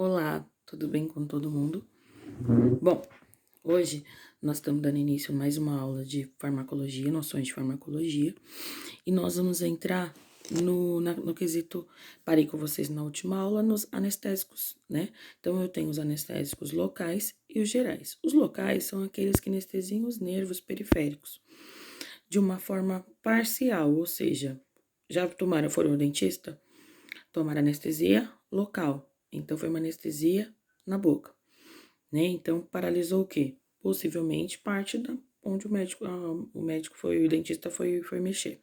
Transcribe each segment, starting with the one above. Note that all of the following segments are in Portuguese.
Olá, tudo bem com todo mundo? Bom, hoje nós estamos dando início a mais uma aula de farmacologia, noções de farmacologia, e nós vamos entrar no quesito, parei com vocês na última aula, nos anestésicos, né? Então, eu tenho os anestésicos locais e os gerais. Os locais são aqueles que anestesiam os nervos periféricos, de uma forma parcial, ou seja, foram ao dentista? Tomaram anestesia local, então foi uma anestesia na boca, né? Então paralisou o quê? Possivelmente parte da onde o dentista foi mexer.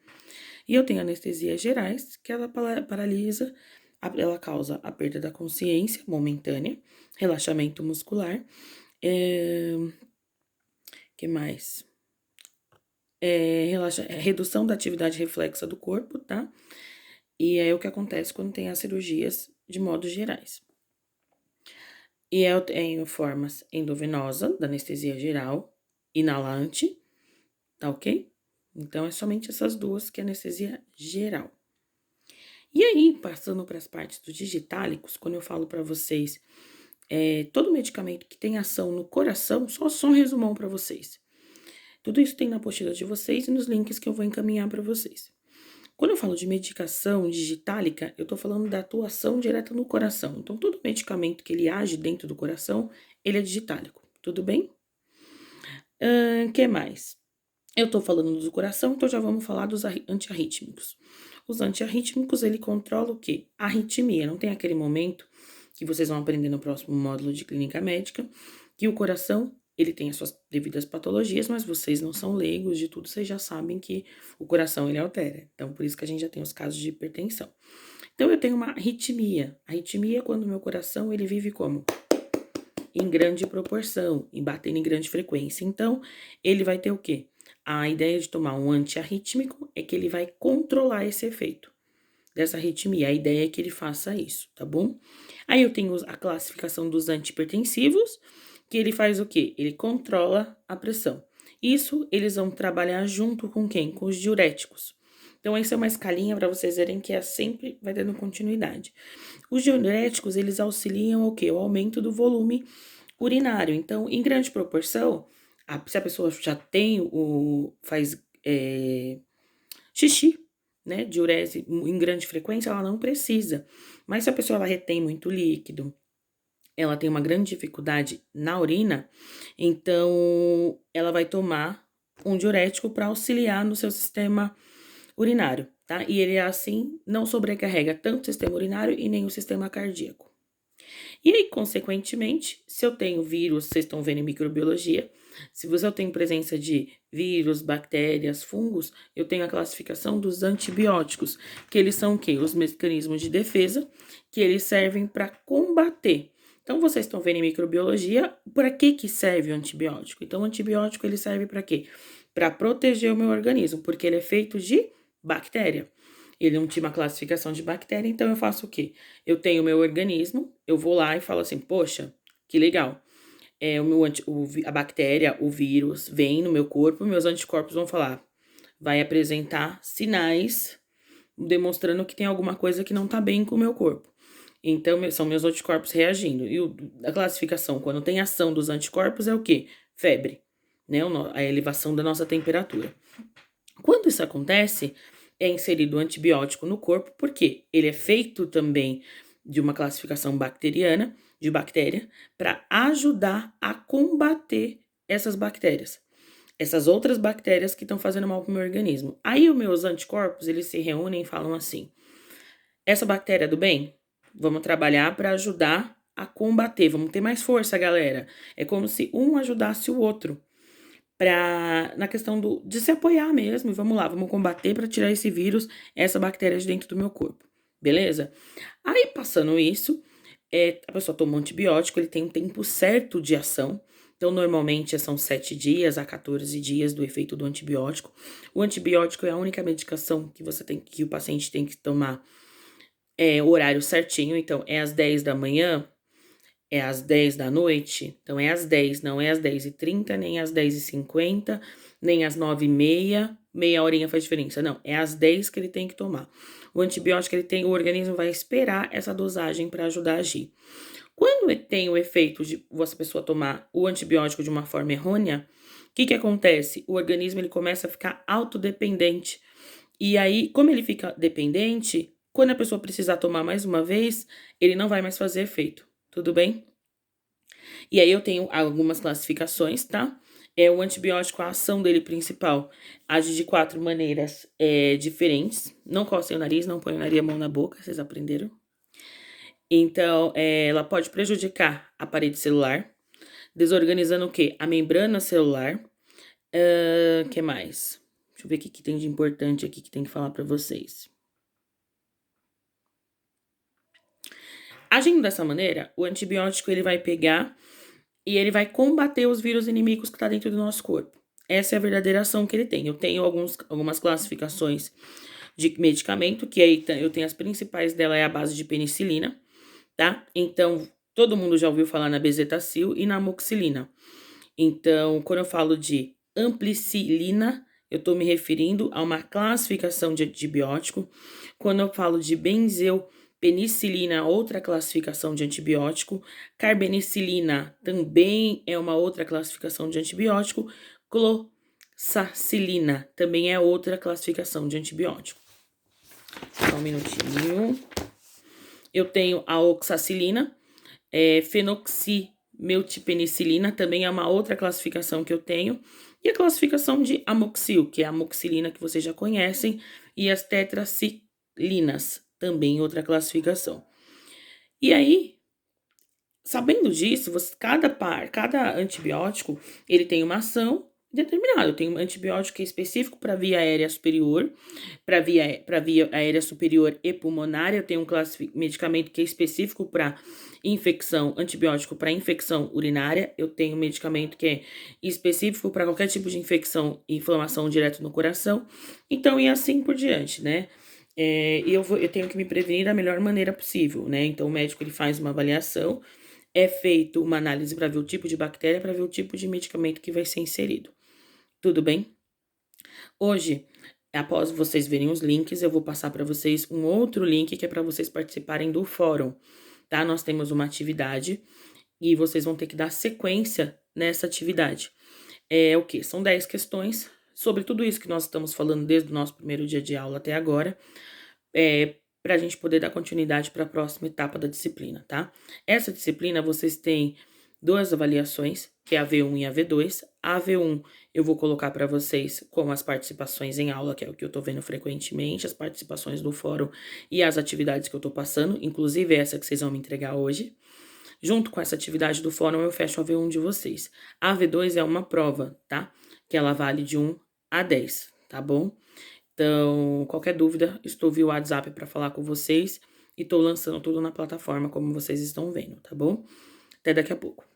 E eu tenho anestesias gerais, que ela paralisa, ela causa a perda da consciência momentânea, relaxamento muscular, que mais? Redução da atividade reflexa do corpo, tá? E é o que acontece quando tem as cirurgias de modos gerais. E eu tenho formas endovenosa, da anestesia geral, inalante, tá ok? Então, é somente essas duas que é anestesia geral. E aí, passando para as partes dos digitálicos, quando eu falo para vocês, todo medicamento que tem ação no coração, só um resumão para vocês. Tudo isso tem na apostila de vocês e nos links que eu vou encaminhar para vocês. Quando eu falo de medicação digitálica, eu tô falando da atuação direta no coração. Então, todo medicamento que ele age dentro do coração, ele é digitálico, tudo bem? Que mais? Eu tô falando do coração, então já vamos falar dos antiarrítmicos. Os antiarrítmicos, ele controla o quê? A arritmia. Não tem aquele momento que vocês vão aprender no próximo módulo de clínica médica, que o coração, ele tem as suas devidas patologias, mas vocês não são leigos de tudo, vocês já sabem que o coração, ele altera. Então, por isso que a gente já tem os casos de hipertensão. Então, eu tenho uma arritmia. A arritmia é quando o meu coração, ele vive como? Em grande proporção, em batendo em grande frequência. Então, ele vai ter o quê? A ideia de tomar um antiarrítmico é que ele vai controlar esse efeito dessa arritmia. A ideia é que ele faça isso, tá bom? Aí eu tenho a classificação dos antihipertensivos, que ele faz o quê? Ele controla a pressão. Isso eles vão trabalhar junto com quem? Com os diuréticos. Então, essa é uma escalinha para vocês verem que sempre vai dando continuidade. Os diuréticos, eles auxiliam o quê? O aumento do volume urinário. Então, em grande proporção, se a pessoa já tem faz xixi, né, diurese em grande frequência, ela não precisa. Mas se a pessoa ela retém muito líquido, ela tem uma grande dificuldade na urina, então ela vai tomar um diurético para auxiliar no seu sistema urinário, tá? E ele assim não sobrecarrega tanto o sistema urinário e nem o sistema cardíaco. E aí, consequentemente, se eu tenho vírus, vocês estão vendo em microbiologia, se eu tenho presença de vírus, bactérias, fungos, eu tenho a classificação dos antibióticos, que eles são o quê? Os mecanismos de defesa que eles servem para combater. Então, vocês estão vendo em microbiologia, para que serve o antibiótico? Então, o antibiótico ele serve para quê? Para proteger o meu organismo, porque ele é feito de bactéria. Ele não tinha uma classificação de bactéria, então eu faço o quê? Eu tenho o meu organismo, eu vou lá e falo assim, poxa, que legal. A bactéria, o vírus, vem no meu corpo, meus anticorpos vão falar, vai apresentar sinais demonstrando que tem alguma coisa que não tá bem com o meu corpo. Então, são meus anticorpos reagindo. E a classificação, quando tem ação dos anticorpos, é o quê? Febre, né? A elevação da nossa temperatura. Quando isso acontece, é inserido o antibiótico no corpo, porque ele é feito também de uma classificação bacteriana, de bactéria, para ajudar a combater essas bactérias, essas outras bactérias que estão fazendo mal para o meu organismo. Aí os meus anticorpos, eles se reúnem e falam assim, essa bactéria é do bem? Vamos trabalhar para ajudar a combater, vamos ter mais força, galera. É como se um ajudasse o outro na questão de se apoiar mesmo. E vamos lá, vamos combater para tirar esse vírus, essa bactéria de dentro do meu corpo. Beleza? Aí, passando isso, a pessoa toma um antibiótico, ele tem um tempo certo de ação. Então, normalmente são 7 dias a 14 dias do efeito do antibiótico. O antibiótico é a única medicação que o paciente tem que tomar o horário certinho. Então, é às 10 da manhã, é às 10 da noite, então é às 10, não é às 10h30, nem às 10h50, nem às 9h30, meia horinha faz diferença. Não, é às 10 que ele tem que tomar. O antibiótico, o organismo vai esperar essa dosagem para ajudar a agir. Quando tem o efeito de essa pessoa tomar o antibiótico de uma forma errônea, o que acontece? O organismo ele começa a ficar autodependente. E aí, como ele fica dependente, quando a pessoa precisar tomar mais uma vez, ele não vai mais fazer efeito. Tudo bem? E aí eu tenho algumas classificações, tá? O antibiótico, a ação dele principal, age de 4 maneiras diferentes. Não cocem o nariz, não ponham a mão na boca, vocês aprenderam? Então, ela pode prejudicar a parede celular, desorganizando o quê? A membrana celular. Que mais? Deixa eu ver o que tem de importante aqui que tem que falar para vocês. Agindo dessa maneira, o antibiótico ele vai pegar e ele vai combater os vírus inimigos que estão dentro do nosso corpo. Essa é a verdadeira ação que ele tem. Eu tenho algumas classificações de medicamento, que aí eu tenho as principais dela, é a base de penicilina, tá? Então, todo mundo já ouviu falar na bezetacil e na amoxicilina. Então, quando eu falo de ampicilina, eu estou me referindo a uma classificação de antibiótico. Quando eu falo de benzopenicilina, outra classificação de antibiótico. Carbenicilina também é uma outra classificação de antibiótico. Cloxacilina também é outra classificação de antibiótico. Só um minutinho. Eu tenho a oxacilina, fenoximeltipenicilina, também é uma outra classificação que eu tenho. E a classificação de amoxil, que é a amoxicilina que vocês já conhecem, e as tetraciclinas, também outra classificação. E aí, sabendo disso, cada antibiótico, ele tem uma ação determinada. Eu tenho um antibiótico que é específico para via aérea superior, para via aérea superior e pulmonar. Eu tenho um medicamento que é específico para infecção, antibiótico para infecção urinária. Eu tenho um medicamento que é específico para qualquer tipo de infecção e inflamação direto no coração. Então, e assim por diante, né? E eu tenho que me prevenir da melhor maneira possível, né? Então, o médico ele faz uma avaliação, é feito uma análise para ver o tipo de bactéria, para ver o tipo de medicamento que vai ser inserido. Tudo bem? Hoje, após vocês verem os links, eu vou passar para vocês um outro link que é para vocês participarem do fórum, tá? Nós temos uma atividade e vocês vão ter que dar sequência nessa atividade. O quê? São 10 questões sobre tudo isso que nós estamos falando desde o nosso primeiro dia de aula até agora, para a gente poder dar continuidade para a próxima etapa da disciplina, tá? Essa disciplina vocês têm 2 avaliações, que é a V1 e a V2. A V1 eu vou colocar para vocês como as participações em aula, que é o que eu tô vendo frequentemente, as participações do fórum e as atividades que eu tô passando, inclusive essa que vocês vão me entregar hoje. Junto com essa atividade do fórum, eu fecho a V1 de vocês. A V2 é uma prova, tá? Que ela vale de 1 a 10, tá bom? Então, qualquer dúvida, estou via WhatsApp para falar com vocês e tô lançando tudo na plataforma, como vocês estão vendo, tá bom? Até daqui a pouco.